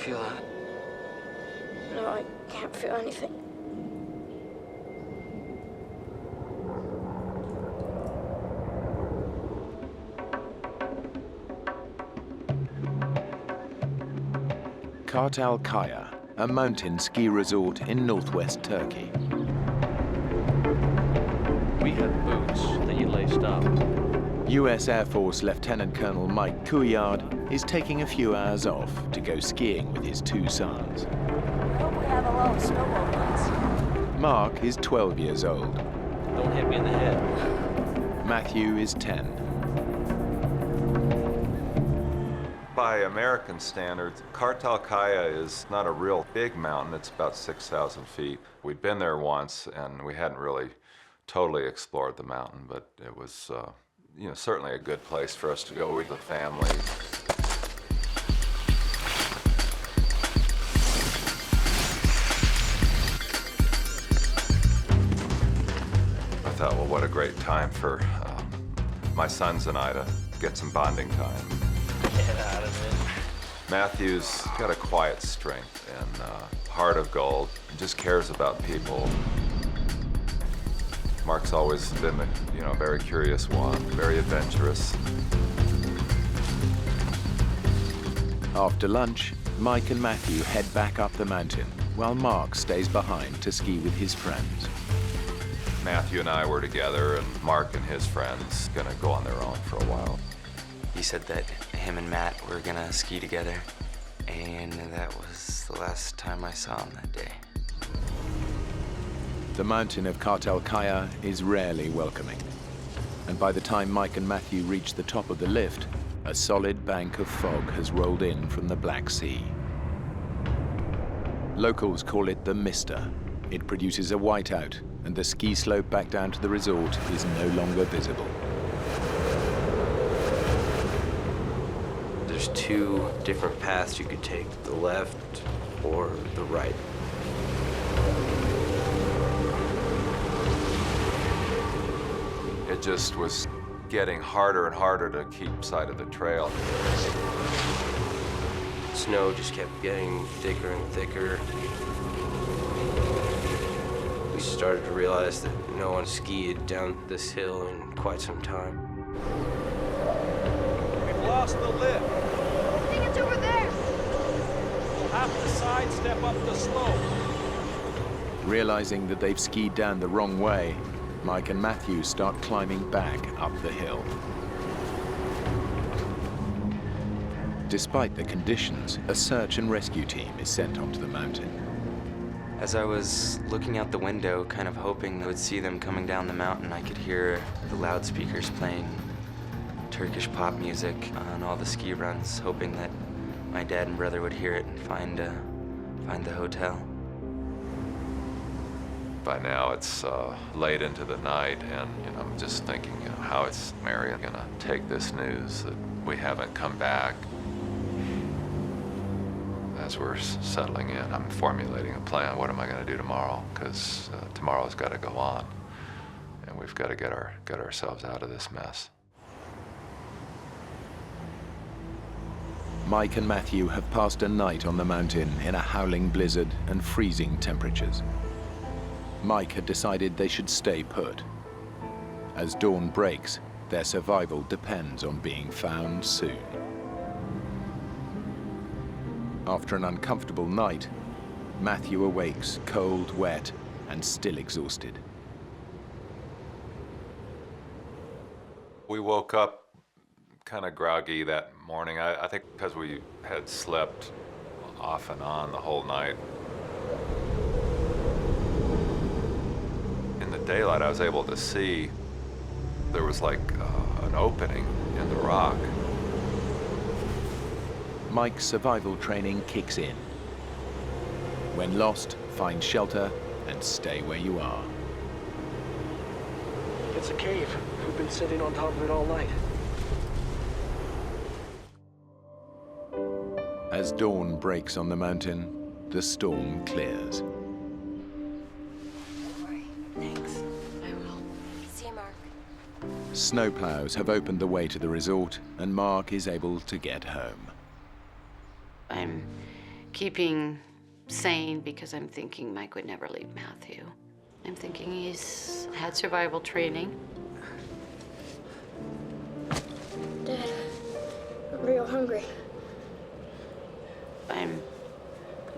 feel that? No, I can't feel anything. Kartal Kaya, a mountain ski resort in northwest Turkey. We had boots that you laced up. US Air Force Lieutenant Colonel Mike Couillard is taking a few hours off to go skiing with his two sons. I hope we have a lot of snowball fights. Mark is 12 years old. Don't hit me in the head. Matthew is 10. By American standards, Kartal Kaya is not a real big mountain. It's about 6,000 feet. We'd been there once, and we hadn't really totally explored the mountain, but it was, certainly a good place for us to go with the family. I thought, well, what a great time for my sons and I to get some bonding time. Get out of it. Matthew's got a quiet strength and heart of gold. He just cares about people. Mark's always been a very curious one, very adventurous. After lunch, Mike and Matthew head back up the mountain, while Mark stays behind to ski with his friends. Matthew and I were together, and Mark and his friends gonna go on their own for a while. He said that him and Matt were gonna ski together, and that was the last time I saw him that day. The mountain of Kartal Kaya is rarely welcoming, and by the time Mike and Matthew reach the top of the lift, a solid bank of fog has rolled in from the Black Sea. Locals call it the Mister. It produces a whiteout, and the ski slope back down to the resort is no longer visible. There's two different paths you could take, the left or the right. It just was getting harder and harder to keep sight of the trail. Snow just kept getting thicker and thicker. We started to realize that no one skied down this hill in quite some time. We've lost the lift. I think it's over there. We'll have to sidestep up the slope. Realizing that they've skied down the wrong way, Mike and Matthew start climbing back up the hill. Despite the conditions, a search and rescue team is sent onto the mountain. As I was looking out the window, kind of hoping I would see them coming down the mountain, I could hear the loudspeakers playing Turkish pop music on all the ski runs, hoping that my dad and brother would hear it and find the hotel. By now it's late into the night, and I'm just thinking, how is Mary gonna take this news that we haven't come back? As we're settling in, I'm formulating a plan. What am I gonna do tomorrow? Because tomorrow's got to go on, and we've got to get ourselves out of this mess. Mike and Matthew have passed a night on the mountain in a howling blizzard and freezing temperatures. Mike had decided they should stay put. As dawn breaks, their survival depends on being found soon. After an uncomfortable night, Matthew awakes cold, wet, and still exhausted. We woke up kind of groggy that morning. I think because we had slept off and on the whole night. In the daylight, I was able to see there was like an opening in the rock. Mike's survival training kicks in. When lost, find shelter and stay where you are. It's a cave. We've been sitting on top of it all night. As dawn breaks on the mountain, the storm clears. Thanks. I will. See you, Mark. Snowplows have opened the way to the resort, and Mark is able to get home. I'm keeping sane because I'm thinking Mike would never leave Matthew. I'm thinking he's had survival training. Dad, I'm real hungry. I'm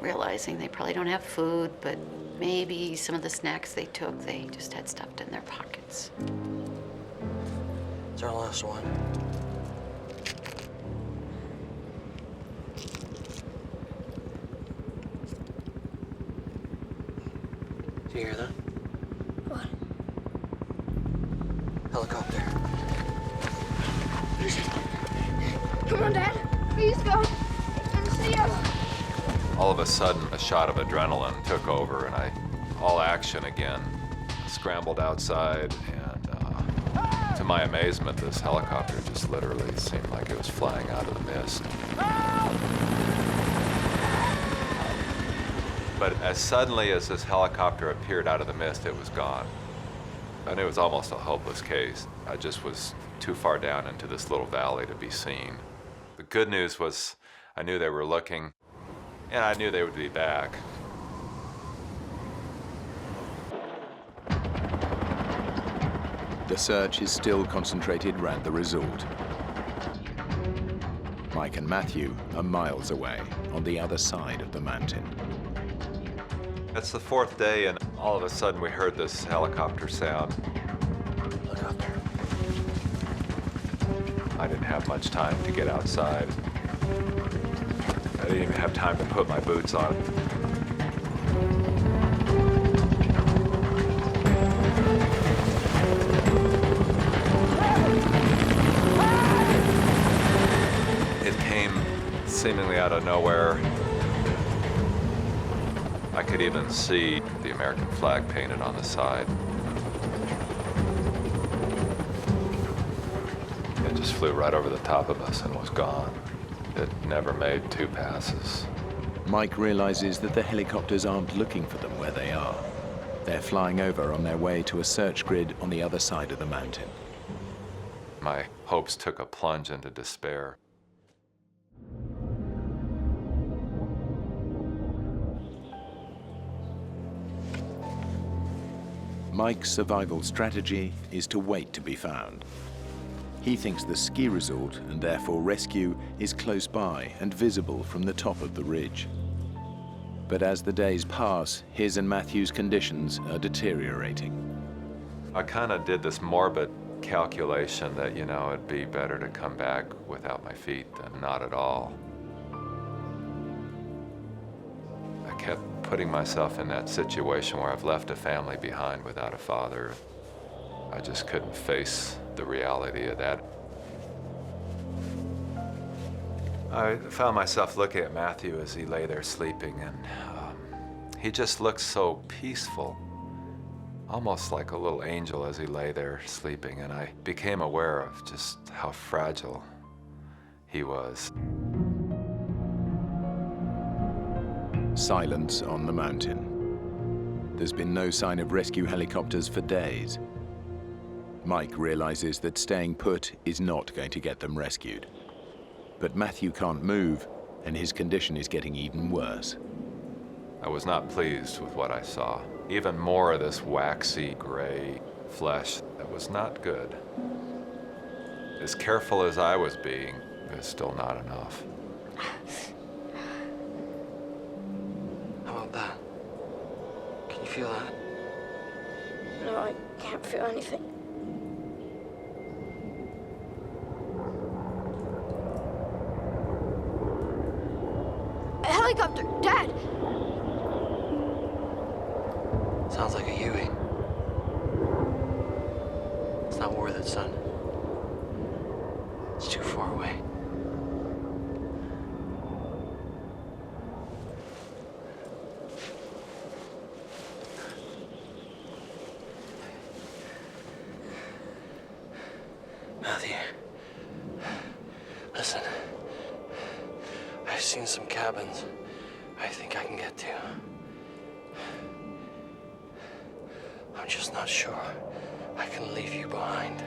realizing they probably don't have food, but maybe some of the snacks they took, they just had stuffed in their pockets. It's our last one. Do you hear that? What? Helicopter. Come on, Dad. Please go. He's gonna see us. All of a sudden, a shot of adrenaline took over, and all action again. Scrambled outside, and to my amazement, this helicopter just literally seemed like it was flying out of the mist. But as suddenly as this helicopter appeared out of the mist, it was gone. I knew it was almost a hopeless case. I just was too far down into this little valley to be seen. The good news was I knew they were looking, and I knew they would be back. The search is still concentrated around the resort. Mike and Matthew are miles away on the other side of the mountain. It's the fourth day, and all of a sudden we heard this helicopter sound. Helicopter. I didn't have much time to get outside. I didn't even have time to put my boots on. It came seemingly out of nowhere. I could even see the American flag painted on the side. It just flew right over the top of us and was gone. It never made 2 passes. Mike realizes that the helicopters aren't looking for them where they are. They're flying over on their way to a search grid on the other side of the mountain. My hopes took a plunge into despair. Mike's survival strategy is to wait to be found. He thinks the ski resort, and therefore rescue, is close by and visible from the top of the ridge. But as the days pass, his and Matthew's conditions are deteriorating. I kind of did this morbid calculation that, it'd be better to come back without my feet than not at all. I kept putting myself in that situation where I've left a family behind without a father. I just couldn't face the reality of that. I found myself looking at Matthew as he lay there sleeping, and he just looked so peaceful, almost like a little angel as he lay there sleeping, and I became aware of just how fragile he was. Silence on the mountain. There's been no sign of rescue helicopters for days. Mike realizes that staying put is not going to get them rescued. But Matthew can't move, and his condition is getting even worse. I was not pleased with what I saw. Even more of this waxy gray flesh that was not good. As careful as I was being, it was still not enough. How about that? Can you feel that? No, I can't feel anything. A helicopter! Dad! Sounds like a Huey. It's not worth it, son. It's too far away. Matthew, listen. I've seen some cabins I think I can get to. I'm just not sure I can leave you behind.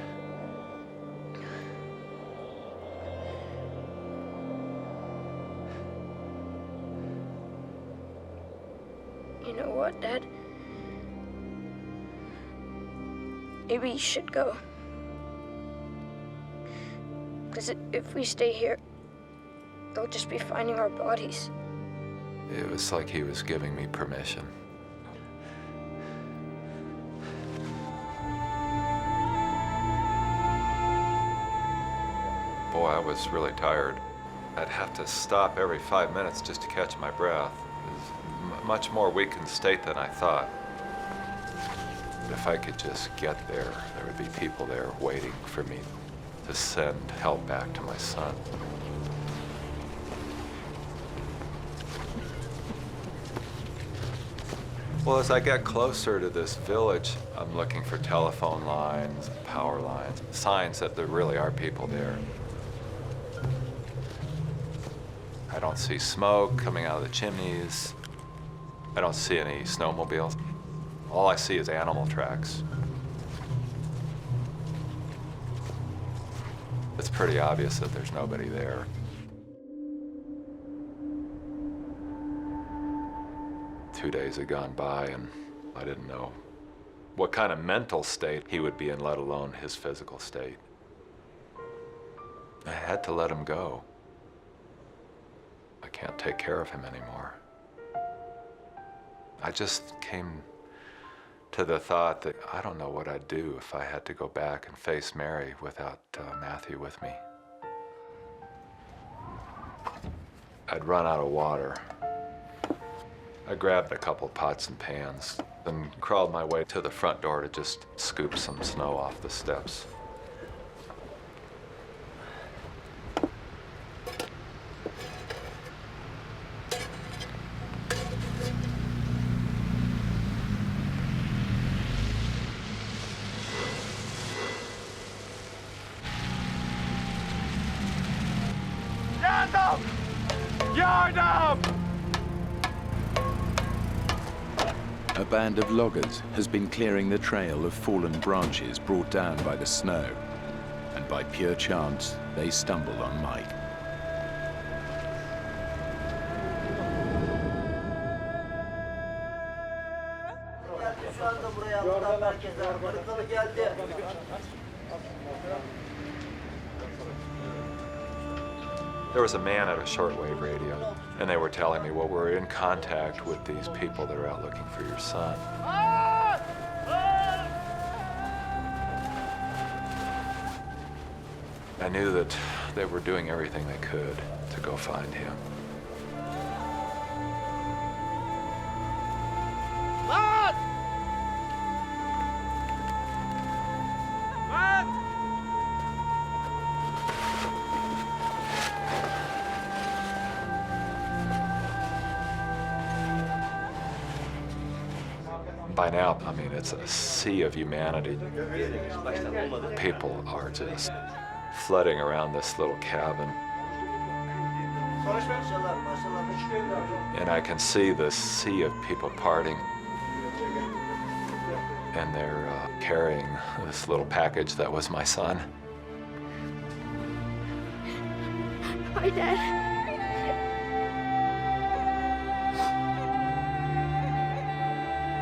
You know what, Dad? Maybe you should go. Because if we stay here, they'll just be finding our bodies. It was like he was giving me permission. Boy, I was really tired. I'd have to stop every 5 minutes just to catch my breath. It was much more weakened state than I thought. If I could just get there, there would be people there waiting for me to send help back to my son. Well, as I get closer to this village, I'm looking for telephone lines, power lines, signs that there really are people there. I don't see smoke coming out of the chimneys. I don't see any snowmobiles. All I see is animal tracks. It's pretty obvious that there's nobody there. Two days had gone by and I didn't know what kind of mental state he would be in, let alone his physical state. I had to let him go. I can't take care of him anymore. I just came to the thought that I don't know what I'd do if I had to go back and face Mary without Matthew with me. I'd run out of water. I grabbed a couple pots and pans and crawled my way to the front door to just scoop some snow off the steps. A band of loggers has been clearing the trail of fallen branches brought down by the snow, and by pure chance, they stumbled on Mike. There was a man at a shortwave radio, and they were telling me, well, we're in contact with these people that are out looking for your son. I knew that they were doing everything they could to go find him. By now, I mean, it's a sea of humanity. People are just flooding around this little cabin. And I can see the sea of people parting. And they're carrying this little package that was my son. Hi, Dad.